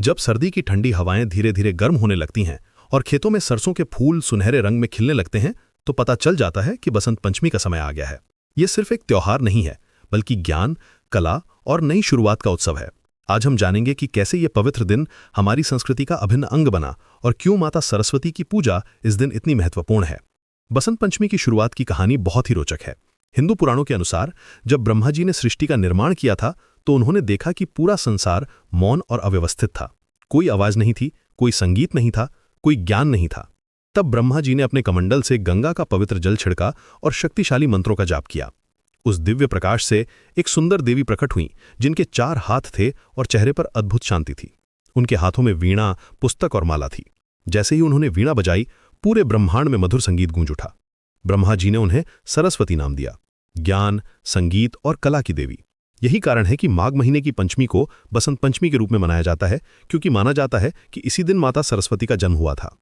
जब सर्दी की ठंडी हवाएं धीरे धीरे गर्म होने लगती हैं और खेतों में सरसों के फूल सुनहरे रंग में खिलने लगते हैं, तो पता चल जाता है कि बसंत पंचमी का समय आ गया है। ये सिर्फ एक त्योहार नहीं है, बल्कि ज्ञान, कला और नई शुरुआत का उत्सव है। आज हम जानेंगे कि कैसे ये पवित्र दिन हमारी संस्कृति का अभिन्न अंग बना और क्यों माता सरस्वती की पूजा इस दिन इतनी महत्वपूर्ण है। बसंत पंचमी की शुरुआत की कहानी बहुत ही रोचक है। हिंदू पुराणों के अनुसार जब ब्रह्मा जी ने सृष्टि का निर्माण किया था, तो उन्होंने देखा कि पूरा संसार मौन और अव्यवस्थित था। कोई आवाज नहीं थी, कोई संगीत नहीं था, कोई ज्ञान नहीं था। तब ब्रह्मा जी ने अपने कमंडल से गंगा का पवित्र जल छिड़का और शक्तिशाली मंत्रों का जाप किया। उस दिव्य प्रकाश से एक सुंदर देवी प्रकट हुई, जिनके 4 हाथ थे और चेहरे पर अद्भुत शांति थी। उनके हाथों में वीणा, पुस्तक और माला थी। जैसे ही उन्होंने वीणा बजाई, पूरे ब्रह्मांड में मधुर संगीत गूंज उठा। ब्रह्मा जी ने उन्हें सरस्वती नाम दिया, ज्ञान, संगीत और कला की देवी। यही कारण है कि माघ महीने की पंचमी को बसंत पंचमी के रूप में मनाया जाता है, क्योंकि माना जाता है कि इसी दिन माता सरस्वती का जन्म हुआ था।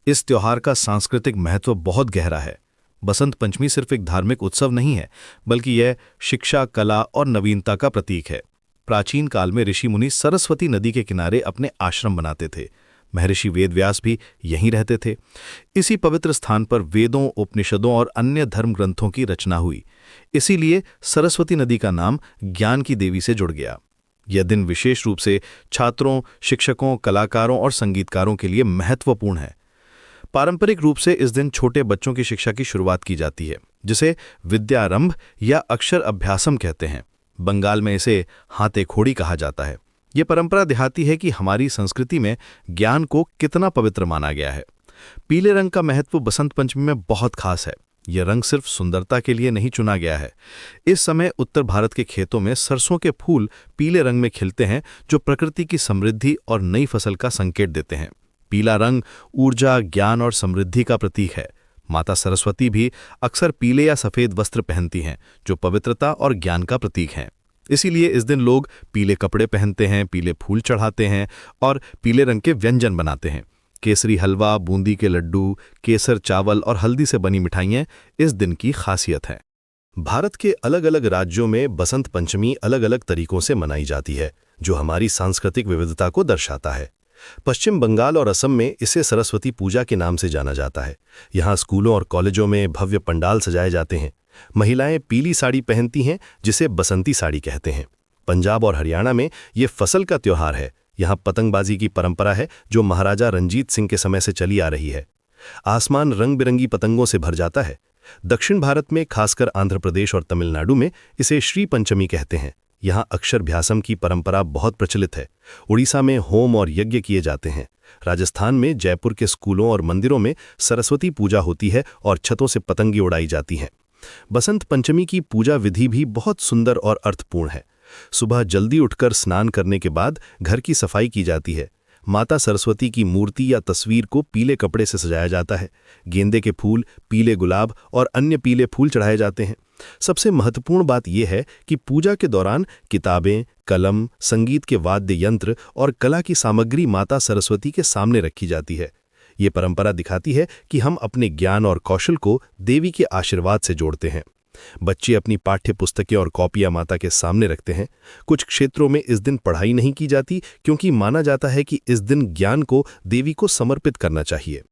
इस त्योहार का सांस्कृतिक महत्व बहुत गहरा है। बसंत पंचमी सिर्फ एक धार्मिक उत्सव नहीं है, बल्कि यह शिक्षा, कला और नवीनता का प्रतीक है। प्राचीन काल में ऋषि मुनि सरस्वती नदी के किनारे अपने आश्रम बनाते थे। महर्षि वेदव्यास भी यहीं रहते थे। इसी पवित्र स्थान पर वेदों, उपनिषदों और अन्य धर्म ग्रंथों की रचना हुई। इसीलिए सरस्वती नदी का नाम ज्ञान की देवी से जुड़ गया। यह दिन विशेष रूप से छात्रों, शिक्षकों, कलाकारों और संगीतकारों के लिए महत्वपूर्ण है। पारंपरिक रूप से इस दिन छोटे बच्चों की शिक्षा की शुरुआत की जाती है, जिसे विद्यारंभ या अक्षर अभ्यासम कहते हैं। बंगाल में इसे हाथे खोड़ी कहा जाता है। ये परंपरा दिखाती है कि हमारी संस्कृति में ज्ञान को कितना पवित्र माना गया है। पीले रंग का महत्व बसंत पंचमी में बहुत खास है। यह रंग सिर्फ सुंदरता के लिए नहीं चुना गया है। इस समय उत्तर भारत के खेतों में सरसों के फूल पीले रंग में खिलते हैं, जो प्रकृति की समृद्धि और नई फसल का संकेत देते हैं। पीला रंग ऊर्जा, ज्ञान और समृद्धि का प्रतीक है। माता सरस्वती भी अक्सर पीले या सफेद वस्त्र पहनती हैं, जो पवित्रता और ज्ञान का प्रतीक हैं। इसीलिए इस दिन लोग पीले कपड़े पहनते हैं, पीले फूल चढ़ाते हैं और पीले रंग के व्यंजन बनाते हैं। केसरी हलवा, बूंदी के लड्डू, केसर चावल और हल्दी से बनी मिठाइयाँ इस दिन की खासियत हैं। भारत के अलग अलग राज्यों में बसंत पंचमी अलग अलग तरीकों से मनाई जाती है, जो हमारी सांस्कृतिक विविधता को दर्शाता है। पश्चिम बंगाल और असम में इसे सरस्वती पूजा के नाम से जाना जाता है। यहाँ स्कूलों और कॉलेजों में भव्य पंडाल सजाए जाते हैं। महिलाएं पीली साड़ी पहनती हैं, जिसे बसंती साड़ी कहते हैं। पंजाब और हरियाणा में ये फसल का त्योहार है। यहाँ पतंगबाजी की परंपरा है, जो महाराजा रंजीत सिंह के समय से चली आ रही है। आसमान रंग बिरंगी पतंगों से भर जाता है। दक्षिण भारत में, खासकर आंध्र प्रदेश और तमिलनाडु में, इसे श्री पंचमी कहते हैं। यहाँ अक्षरभ्यासम की परंपरा बहुत प्रचलित है। उड़ीसा में होम और यज्ञ किए जाते हैं। राजस्थान में जयपुर के स्कूलों और मंदिरों में सरस्वती पूजा होती है और छतों से पतंगी उड़ाई जाती हैं। बसंत पंचमी की पूजा विधि भी बहुत सुंदर और अर्थपूर्ण है। सुबह जल्दी उठकर स्नान करने के बाद घर की सफाई की जाती है। माता सरस्वती की मूर्ति या तस्वीर को पीले कपड़े से सजाया जाता है। गेंदे के फूल, पीले गुलाब और अन्य पीले फूल चढ़ाए जाते हैं। सबसे महत्वपूर्ण बात यह है कि पूजा के दौरान किताबें, कलम, संगीत के वाद्य यंत्र और कला की सामग्री माता सरस्वती के सामने रखी जाती है। ये परंपरा दिखाती है कि हम अपने ज्ञान और कौशल को देवी के आशीर्वाद से जोड़ते हैं। बच्चे अपनी पाठ्य पुस्तकें और कॉपियां माता के सामने रखते हैं। कुछ क्षेत्रों में इस दिन पढ़ाई नहीं की जाती, क्योंकि माना जाता है कि इस दिन ज्ञान को देवी को समर्पित करना चाहिए।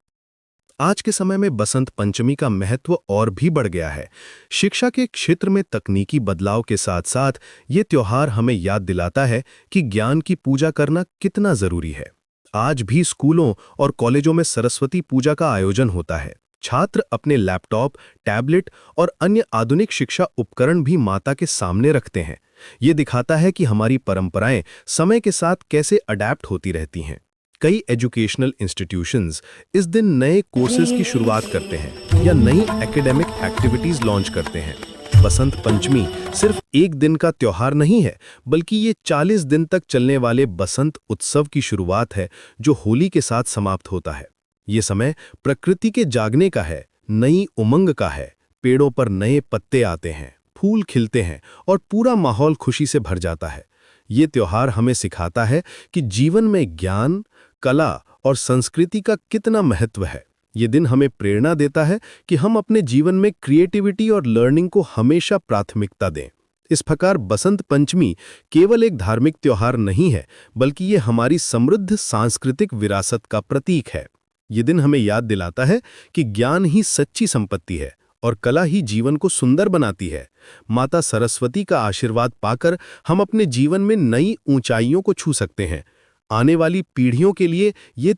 आज के समय में बसंत पंचमी का महत्व और भी बढ़ गया है। शिक्षा के क्षेत्र में तकनीकी बदलाव के साथ साथ ये त्योहार हमें याद दिलाता है कि ज्ञान की पूजा करना कितना जरूरी है। आज भी स्कूलों और कॉलेजों में सरस्वती पूजा का आयोजन होता है। छात्र अपने लैपटॉप, टैबलेट और अन्य आधुनिक शिक्षा उपकरण भी माता के सामने रखते हैं। ये दिखाता है कि हमारी परंपराएं समय के साथ कैसे अडैप्ट होती रहती हैं। कई एजुकेशनल इंस्टीट्यूशंस इस दिन नए कोर्सेज की शुरुआत करते हैं या नई एकेडमिक एक्टिविटीज लॉन्च करते हैं। बसंत पंचमी सिर्फ एक दिन का त्योहार नहीं है, बल्कि ये 40 दिन तक चलने वाले बसंत उत्सव की शुरुआत है, जो होली के साथ समाप्त होता है। ये समय प्रकृति के जागने का है, नई उमंग का है। पेड़ों पर नए पत्ते आते हैं, फूल खिलते हैं और पूरा माहौल खुशी से भर जाता है। ये त्योहार हमें सिखाता है कि जीवन में ज्ञान, कला और संस्कृति का कितना महत्व है। ये दिन हमें प्रेरणा देता है कि हम अपने जीवन में क्रिएटिविटी और लर्निंग को हमेशा प्राथमिकता दें। इस प्रकार बसंत पंचमी केवल एक धार्मिक त्योहार नहीं है, बल्कि ये हमारी समृद्ध सांस्कृतिक विरासत का प्रतीक है। ये दिन हमें याद दिलाता है कि ज्ञान ही सच्ची संपत्ति है और कला ही जीवन को सुंदर बनाती है। माता सरस्वती का आशीर्वाद पाकर हम अपने जीवन में नई ऊंचाइयों को छू सकते हैं। आने वाली पीढ़ियों के लिए ये